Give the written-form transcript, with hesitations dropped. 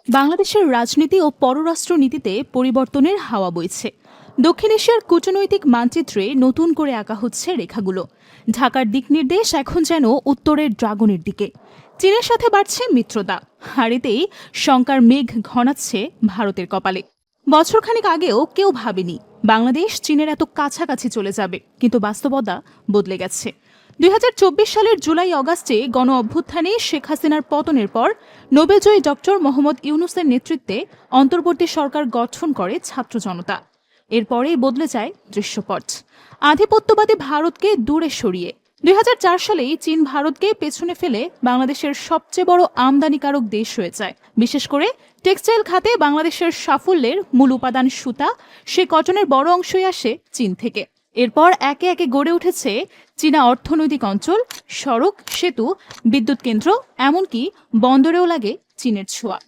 বাংলাদেশের রাজনীতি ও পররাষ্ট্র নীতিতে পরিবর্তনের হাওয়া বইছে। দক্ষিণ এশিয়ার কূটনৈতিক মানচিত্রে নতুন করে আঁকা হচ্ছে রেখাগুলো। ঢাকার দিকনির্দেশ এখন যেন উত্তরের ড্রাগনের দিকে। চীনের সাথে বাড়ছে মিত্রতা, হারেতেই শঙ্কার মেঘ ঘনাচ্ছে ভারতের কপালে। বছরখানেক আগেও কেউ ভাবেনি বাংলাদেশ চীনের এত কাছাকাছি চলে যাবে, কিন্তু বাস্তবতা বদলে গেছে। 2024 সালের জুলাই অগাস্টে গণ অভ্যুত্থানে শেখ হাসিনার পতনের পর নোবেলজয়ী ডক্টর মোহাম্মদ ইউনূসের নেতৃত্বে অন্তর্বর্তী সরকার গঠন করে ছাত্র জনতা। এরপরেই বদলে যায় দৃশ্যপট। আধিপত্যবাদী ভারতকে দূরে সরিয়ে 2004 সালেই চীন ভারতকে পেছনে ফেলে বাংলাদেশের সবচেয়ে বড় আমদানিকারক দেশ হয়ে যায়। বিশেষ করে টেক্সটাইল খাতে বাংলাদেশের সাফল্যের মূল উপাদান সুতা, সে কটনের বড় অংশই আসে চীন থেকে। এরপর একে একে গড়ে উঠেছে চীনা অর্থনৈতিক অঞ্চল, সড়ক, সেতু, বিদ্যুৎ কেন্দ্র, এমনকি বন্দরেও লাগে চীনের ছোঁয়া।